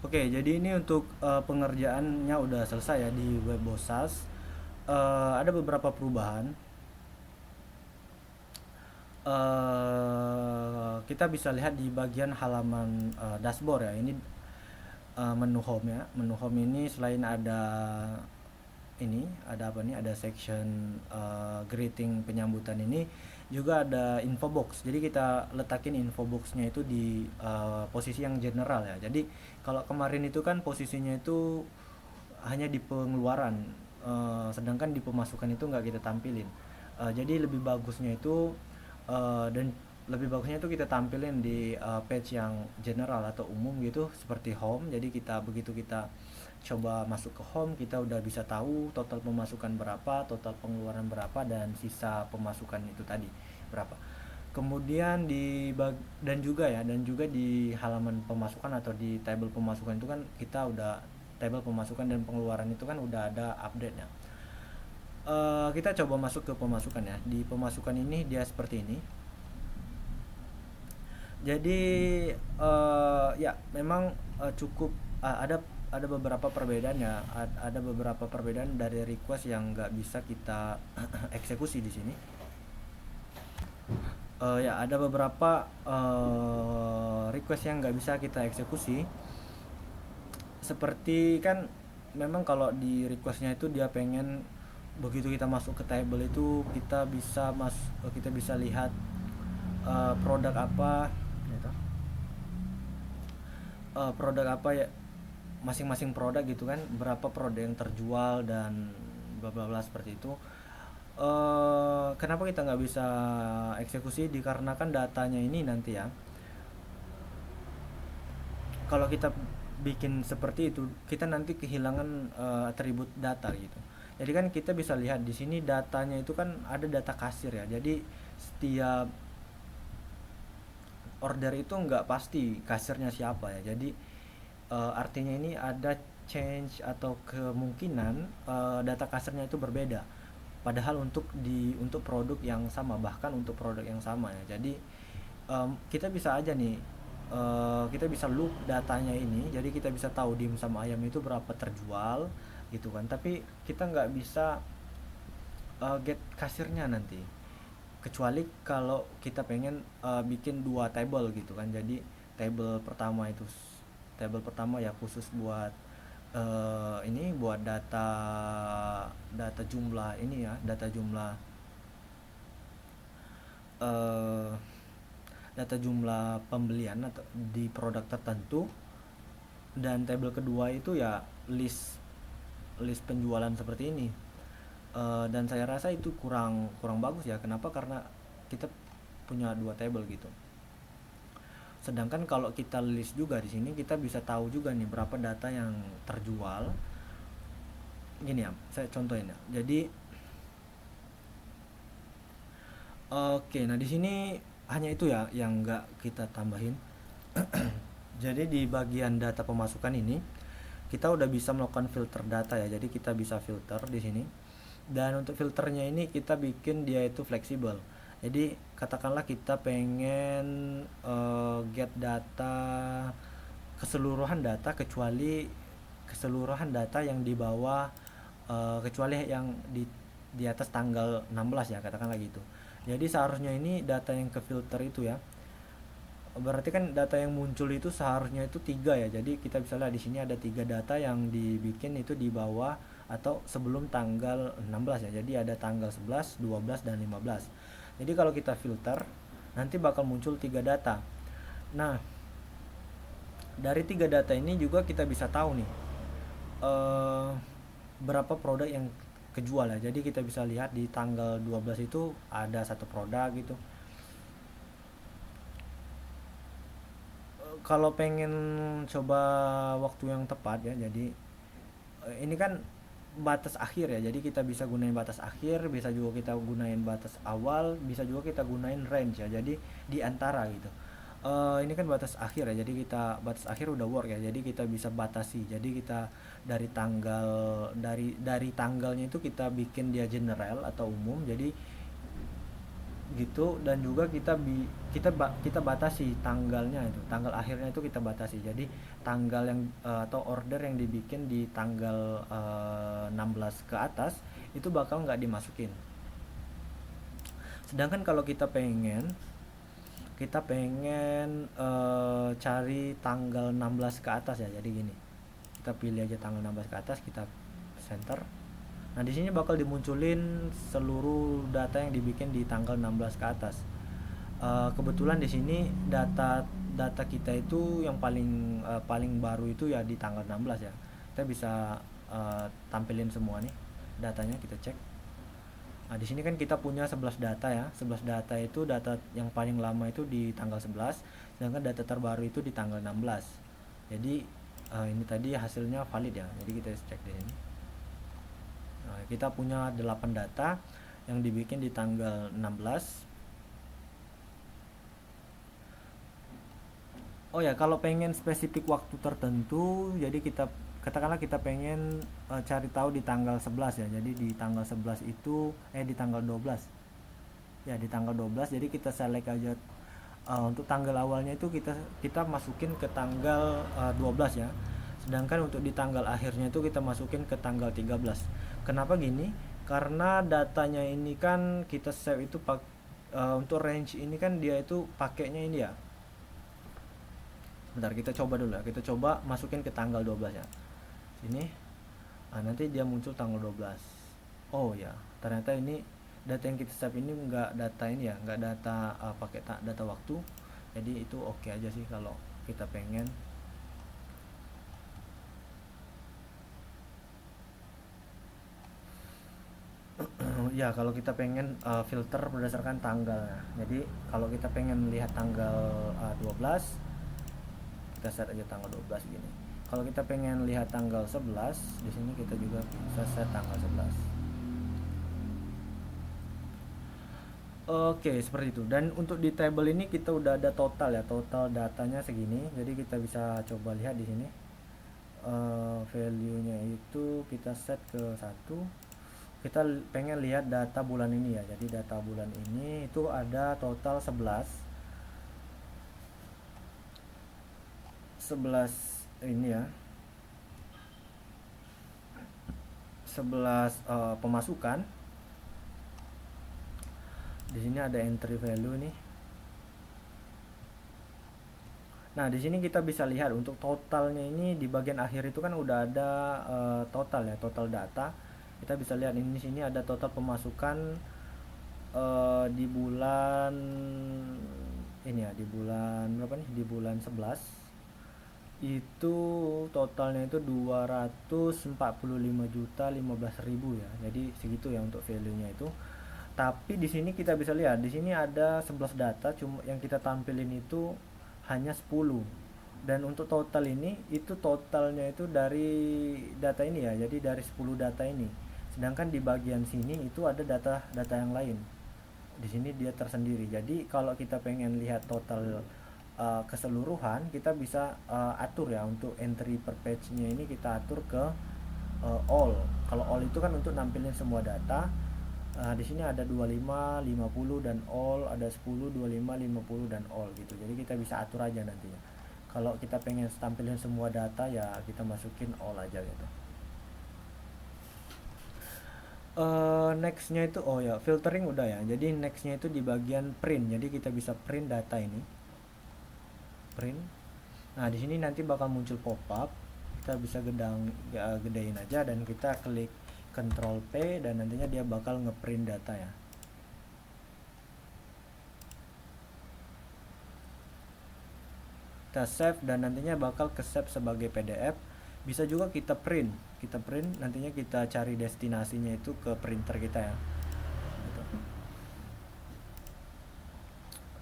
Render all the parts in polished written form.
Oke, jadi ini untuk pengerjaannya udah selesai ya di web Bosas. Ada beberapa perubahan. Kita bisa lihat di bagian halaman dashboard ya. Ini menu home ya. Menu home ini selain ada ini, ada apa nih? Ada section greeting penyambutan ini juga ada info box. Jadi kita letakin info boxnya itu di posisi yang general ya. Jadi kalau kemarin itu kan posisinya itu hanya di pengeluaran, sedangkan di pemasukan itu nggak kita tampilin. Jadi lebih bagusnya itu dan lebih bagusnya itu kita tampilin di page yang general atau umum gitu seperti home. Jadi kita begitu kita coba masuk ke home, kita udah bisa tahu total pemasukan berapa, total pengeluaran berapa, dan sisa pemasukan itu tadi berapa. Kemudian dan juga di halaman pemasukan atau di table pemasukan itu kan kita udah table pemasukan dan pengeluaran itu kan udah ada update-nya. Kita coba masuk ke pemasukan ya. Di pemasukan ini dia seperti ini. Jadi ya memang cukup ada beberapa perbedaan ya. Ada beberapa perbedaan dari request yang nggak bisa kita eksekusi di sini. Ya ada beberapa request yang nggak bisa kita eksekusi. Seperti kan memang kalau di requestnya itu dia pengen begitu kita masuk ke table itu kita bisa lihat produk apa gitu. Produk apa ya, masing-masing produk gitu kan, berapa produk yang terjual dan bla bla bla seperti itu. Kenapa kita nggak bisa eksekusi? Dikarenakan datanya ini nanti ya, kalau kita bikin seperti itu kita nanti kehilangan atribut data gitu. Jadi kan kita bisa lihat di sini datanya itu kan ada data kasir ya. Jadi setiap order itu nggak pasti kasirnya siapa ya. Jadi artinya ini ada change atau kemungkinan data kasirnya itu berbeda. Padahal untuk produk yang sama, bahkan untuk produk yang sama ya. Jadi kita bisa aja nih, kita bisa loop datanya ini, jadi kita bisa tahu dimsum ayam itu berapa terjual gitu kan, tapi kita nggak bisa get kasirnya nanti, kecuali kalau kita pengen bikin dua table gitu kan. Jadi table pertama itu table pertama ya khusus buat ini buat data data jumlah ini ya, data jumlah eh, data jumlah pembelian atau di produk tertentu, dan table kedua itu ya list list penjualan seperti ini. Dan saya rasa itu kurang kurang bagus ya. Kenapa? Karena kita punya dua table gitu. Sedangkan kalau kita list juga di sini kita bisa tahu juga nih berapa data yang terjual. Gini ya, saya contohin ya. Jadi oke, nah di sini hanya itu ya yang nggak kita tambahin. Jadi di bagian data pemasukan ini kita udah bisa melakukan filter data ya. Jadi kita bisa filter di sini. Dan untuk filternya ini kita bikin dia itu fleksibel. Jadi katakanlah kita pengen get data keseluruhan data, keseluruhan data yang di bawah kecuali yang di atas tanggal 16 ya, katakanlah gitu. Jadi seharusnya ini data yang ke filter itu ya, berarti kan data yang muncul itu seharusnya itu tiga ya. Jadi kita bisa lihat di sini ada tiga data yang dibikin itu di bawah atau sebelum tanggal 16 ya. Jadi ada tanggal 11, 12, dan 15. Jadi kalau kita filter nanti bakal muncul tiga data. Nah, dari tiga data ini juga kita bisa tahu nih eh, berapa produk yang kejual ya. Jadi kita bisa lihat di tanggal 12 itu ada satu produk gitu. Kalau pengen coba waktu yang tepat ya, jadi ini kan batas akhir ya, jadi kita bisa gunain batas akhir, bisa juga kita gunain batas awal, bisa juga kita gunain range ya, jadi di antara gitu. Ini kan batas akhir ya, jadi kita batas akhir udah work ya, jadi kita bisa batasi. Jadi kita dari tanggalnya itu kita bikin dia general atau umum. Jadi gitu. Dan juga kita batasi tanggalnya, itu tanggal akhirnya itu kita batasi. Jadi tanggal yang atau order yang dibikin di tanggal 16 ke atas itu bakal nggak dimasukin. Sedangkan kalau kita pengen cari tanggal 16 ke atas ya. Jadi gini, kita pilih aja tanggal 16 ke atas, kita center. Nah, di sini bakal dimunculin seluruh data yang dibikin di tanggal 16 ke atas. Kebetulan di sini data data kita itu yang paling baru itu ya di tanggal 16 ya. Kita bisa tampilin semua nih datanya, kita cek. Nah, di sini kan kita punya 11 data ya. 11 data itu data yang paling lama itu di tanggal 11, sedangkan data terbaru itu di tanggal 16. Jadi ini tadi hasilnya valid ya. Jadi kita cek di sini. Nah, kita punya 8 data yang dibikin di tanggal 16. Oh ya, kalau pengen spesifik waktu tertentu, jadi katakanlah kita pengen cari tahu di tanggal 11 ya. Jadi di tanggal 11 itu di tanggal 12. Ya, di tanggal 12. Jadi kita select aja untuk tanggal awalnya itu kita masukin ke tanggal 12 ya. Sedangkan untuk di tanggal akhirnya itu kita masukin ke tanggal 13. Kenapa gini? Karena datanya ini kan kita save itu untuk range ini kan dia itu pakainya ini ya. Bentar, kita coba dulu ya. Kita coba masukin ke tanggal 12 ya. Sini. Nah, nanti dia muncul tanggal 12. Oh ya, ternyata ini data yang kita save ini enggak data ini ya, enggak data pakai data waktu. Jadi itu oke aja sih kalau kita pengen. Ya, kalau kita pengen filter berdasarkan tanggal. Jadi kalau kita pengen lihat tanggal 12, kita set aja tanggal 12 gini. Kalau kita pengen lihat tanggal 11, di sini kita juga bisa set tanggal 11. Oke, seperti itu. Dan untuk di table ini kita udah ada total ya, total datanya segini. Jadi kita bisa coba lihat di sini. Value-nya itu kita set ke 1. Kita pengen lihat data bulan ini ya. Jadi data bulan ini itu ada total 11 ini ya. 11 pemasukan. Di sini ada entry value nih. Nah, di sini kita bisa lihat untuk totalnya ini di bagian akhir itu kan udah ada total ya, total data. Kita bisa lihat ini, di sini ada total pemasukan di bulan ini ya, di bulan berapa nih? Di bulan 11 itu totalnya itu 245.015.000 ya. Jadi segitu ya untuk value-nya itu. Tapi di sini kita bisa lihat, di sini ada 11 data, cuma yang kita tampilin itu hanya 10. Dan untuk total ini, itu totalnya itu dari data ini ya. Jadi dari 10 data ini. Sedangkan di bagian sini itu ada data yang lain. Di sini dia tersendiri. Jadi kalau kita pengen lihat total keseluruhan, kita bisa atur ya untuk entry per page-nya ini kita atur ke all. Kalau all itu kan untuk nampilin semua data. Di sini ada 25, 50 dan all, ada 10, 25, 50 dan all gitu. Jadi kita bisa atur aja nantinya. Kalau kita pengen tampilin semua data ya kita masukin all aja gitu. Nextnya itu oh ya, filtering udah ya. Jadi nextnya itu di bagian print. Jadi kita bisa print data ini. Print. Nah, di sini nanti bakal muncul pop-up. Kita bisa gedein aja dan kita klik Ctrl P dan nantinya dia bakal ngeprint data ya. Kita save dan nantinya bakal ke save sebagai PDF. Bisa juga kita print nantinya kita cari destinasinya itu ke printer kita ya. Gitu.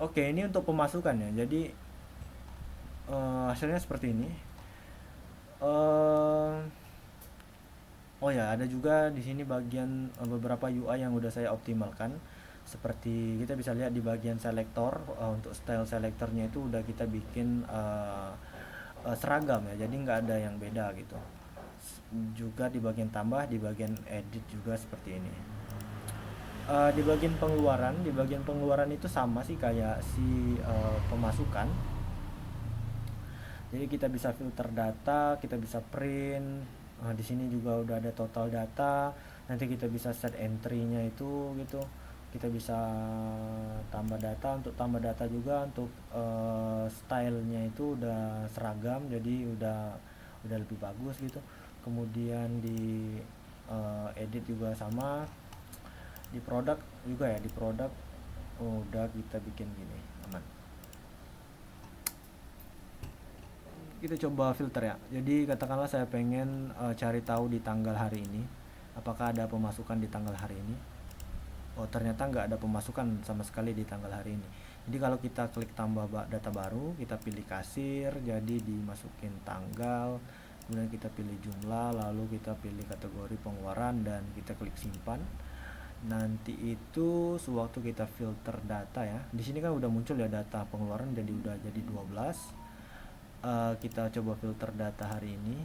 Oke, ini untuk pemasukan ya. Jadi hasilnya seperti ini. Oh ya, ada juga di sini bagian beberapa UI yang udah saya optimalkan. Seperti kita bisa lihat di bagian selektor, untuk style selektornya itu udah kita bikin seragam ya, jadi nggak ada yang beda gitu. Juga di bagian tambah, di bagian edit juga seperti ini. Di bagian pengeluaran itu sama sih kayak si pemasukan. Jadi kita bisa filter data, kita bisa print. Di sini juga udah ada total data. Nanti kita bisa set entry-nya itu gitu. Kita bisa tambah data. Untuk tambah data juga untuk stylenya itu udah seragam, jadi udah lebih bagus gitu. Kemudian di edit juga sama. Di produk juga ya, di produk udah kita bikin gini, aman. Kita coba filter ya. Jadi katakanlah saya pengen cari tahu di tanggal hari ini, apakah ada pemasukan di tanggal hari ini. Oh, ternyata nggak ada pemasukan sama sekali di tanggal hari ini. Jadi kalau kita klik tambah data baru, kita pilih kasir, jadi dimasukin tanggal, kemudian kita pilih jumlah, lalu kita pilih kategori pengeluaran dan kita klik simpan. Nanti itu sewaktu kita filter data ya, di sini kan udah muncul ya data pengeluaran, jadi udah jadi 12. Kita coba filter data hari ini,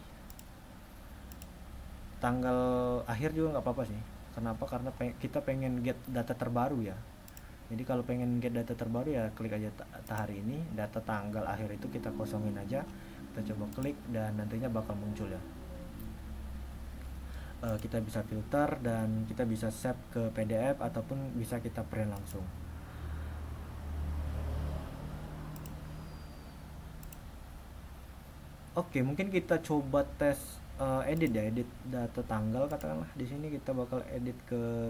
tanggal akhir juga nggak apa-apa sih. Kenapa? Karena kita pengen get data terbaru ya. Jadi kalau pengen get data terbaru ya klik aja data hari ini, data tanggal akhir itu kita kosongin aja. Kita coba klik dan nantinya bakal muncul ya. Kita bisa filter dan kita bisa save ke PDF ataupun bisa kita print langsung. Oke, mungkin kita coba tes edit ya, edit data tanggal katakanlah. Di sini kita bakal edit ke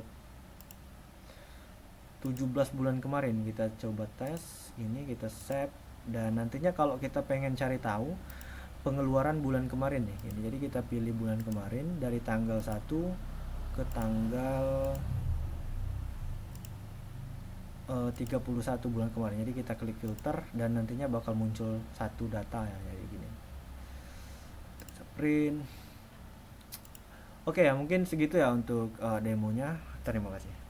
17 bulan kemarin. Kita coba tes, ini kita save dan nantinya kalau kita pengen cari tahu pengeluaran bulan kemarin nih. Jadi kita pilih bulan kemarin dari tanggal 1 ke tanggal 31 bulan kemarin. Jadi kita klik filter dan nantinya bakal muncul satu data ya, jadi gini. Print. Oke ya, mungkin segitu ya untuk demonya. Terima kasih.